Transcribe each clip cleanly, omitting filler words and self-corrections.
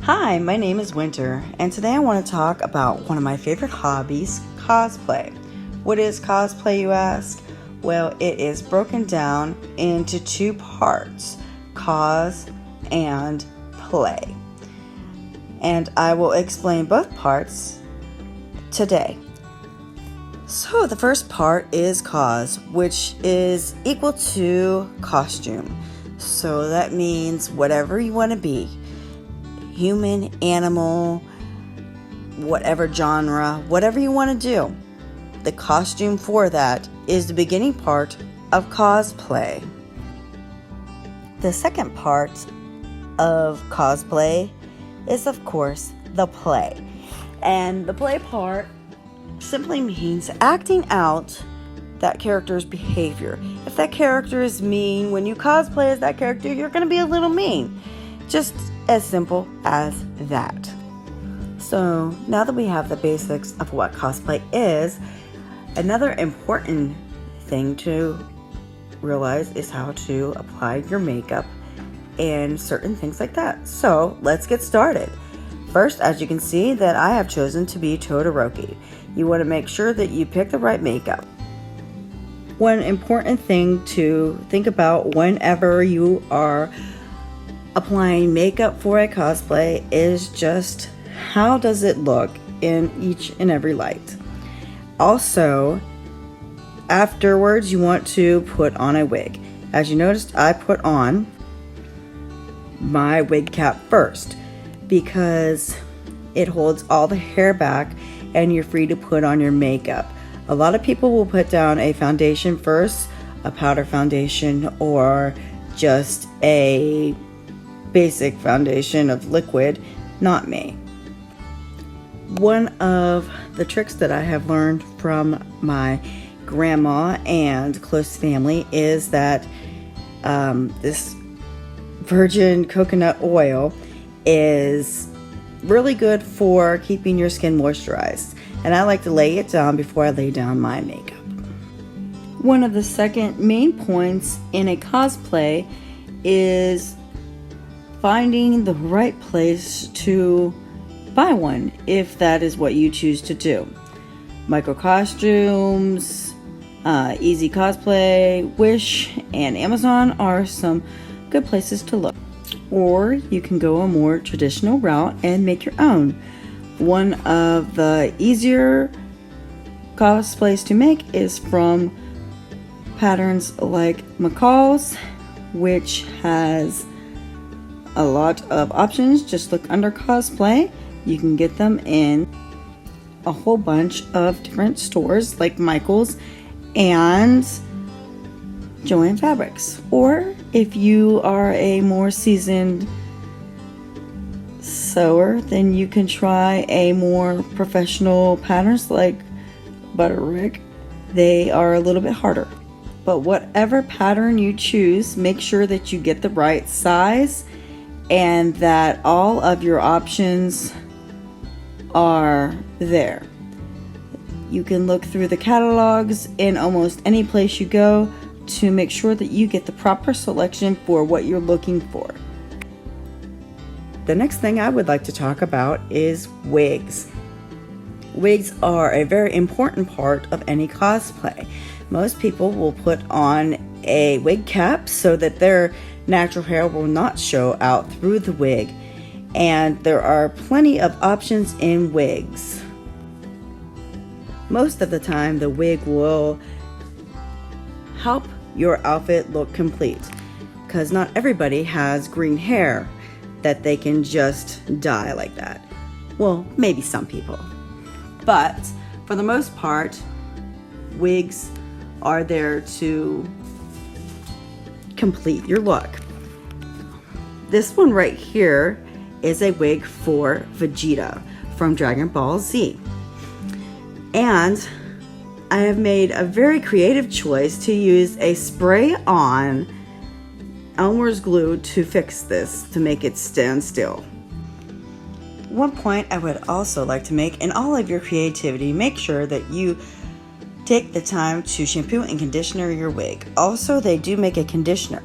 Hi, my name is Winter, and today I want to talk about one of my favorite hobbies, cosplay. What is cosplay, you ask? Well, it is broken down into two parts, cos and play. And I will explain both parts today. So the first part is cos, which is equal to costume. So that means whatever you want to be. Human, animal, whatever genre, whatever you want to do. The costume for that is the beginning part of cosplay. The second part of cosplay is, of course, the play. And the play part simply means acting out that character's behavior. If that character is mean, when you cosplay as that character, you're going to be a little mean. Just as simple as that. So now that we have the basics of what cosplay is, another important thing to realize is how to apply your makeup and certain things like that. So let's get started. First, as you can see, that I have chosen to be Todoroki. You want to make sure that you pick the right makeup. One important thing to think about whenever you are applying makeup for a cosplay is just how does it look in each and every light. Also, afterwards you want to put on a wig. As you noticed, I put on my wig cap first because it holds all the hair back and you're free to put on your makeup. A lot of people will put down a foundation first, a powder foundation, or just a basic foundation of liquid. Not me. One of the tricks that I have learned from my grandma and close family is that this virgin coconut oil is really good for keeping your skin moisturized, and I like to lay it down before I lay down my makeup. One of the second main points in a cosplay is finding the right place to buy one, if that is what you choose to do. Micro Costumes, Easy Cosplay, Wish, and Amazon are some good places to look. Or you can go a more traditional route and make your own. One of the easier cosplays to make is from patterns like McCall's, which has a lot of options. Just look under cosplay. You can get them in a whole bunch of different stores like Michael's and Joann Fabrics. Or if you are a more seasoned sewer, then you can try a more professional patterns like Butterick. They are a little bit harder. But whatever pattern you choose, make sure that you get the right size and that all of your options are there. You can look through the catalogs in almost any place you go to make sure that you get the proper selection for what you're looking for. The next thing I would like to talk about is wigs. Wigs are a very important part of any cosplay. Most people will put on a wig cap so that their natural hair will not show out through the wig, and there are plenty of options in wigs. Most of the time the wig will help your outfit look complete, because not everybody has green hair that they can just dye like that. Well, maybe some people, but for the most part wigs are there to complete your look. This one right here is a wig for Vegeta from Dragon Ball Z. And I have made a very creative choice to use a spray-on Elmer's glue to fix this, to make it stand still. One point I would also like to make, in all of your creativity, make sure that you take the time to shampoo and conditioner your wig. Also, they do make a conditioner.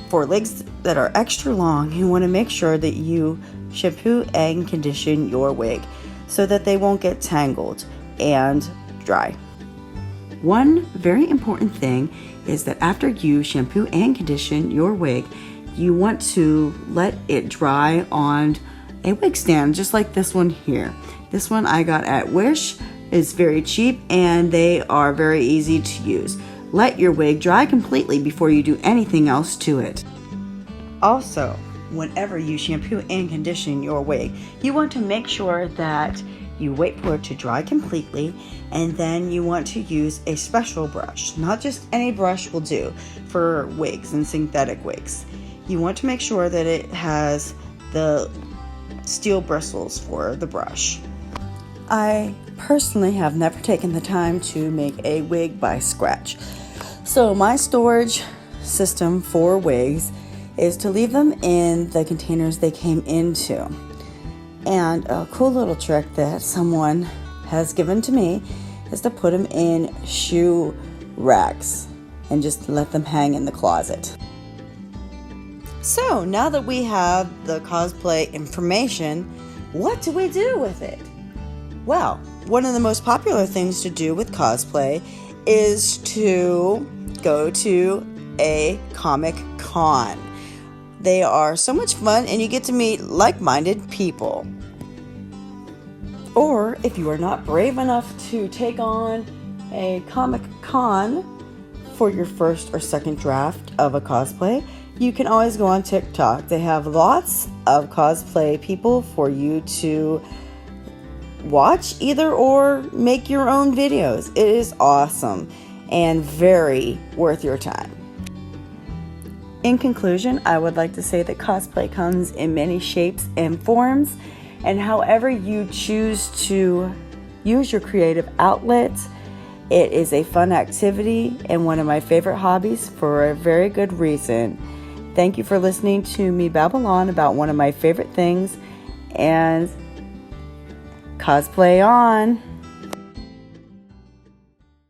For legs that are extra long, you want to make sure that you shampoo and condition your wig so that they won't get tangled and dry. One very important thing is that after you shampoo and condition your wig, you want to let it dry on a wig stand, just like this one here. This one I got at Wish. It's very cheap and they are very easy to use. Let your wig dry completely before you do anything else to it. Also, whenever you shampoo and condition your wig, you want to make sure that you wait for it to dry completely, and then you want to use a special brush. Not just any brush will do for wigs and synthetic wigs. You want to make sure that it has the steel bristles for the brush. I personally have never taken the time to make a wig by scratch. So my storage system for wigs is to leave them in the containers they came into. And a cool little trick that someone has given to me is to put them in shoe racks and just let them hang in the closet. So now that we have the cosplay information, what do we do with it? Well, one of the most popular things to do with cosplay is to go to a Comic Con. They are so much fun and you get to meet like-minded people. Or if you are not brave enough to take on a Comic Con for your first or second draft of a cosplay, you can always go on TikTok. They have lots of cosplay people for you to watch either or make your own videos. It is awesome and very worth your time. In conclusion, I would like to say that cosplay comes in many shapes and forms, and however you choose to use your creative outlet, it is a fun activity and one of my favorite hobbies for a very good reason. Thank you for listening to me babble on about one of my favorite things, and cosplay on!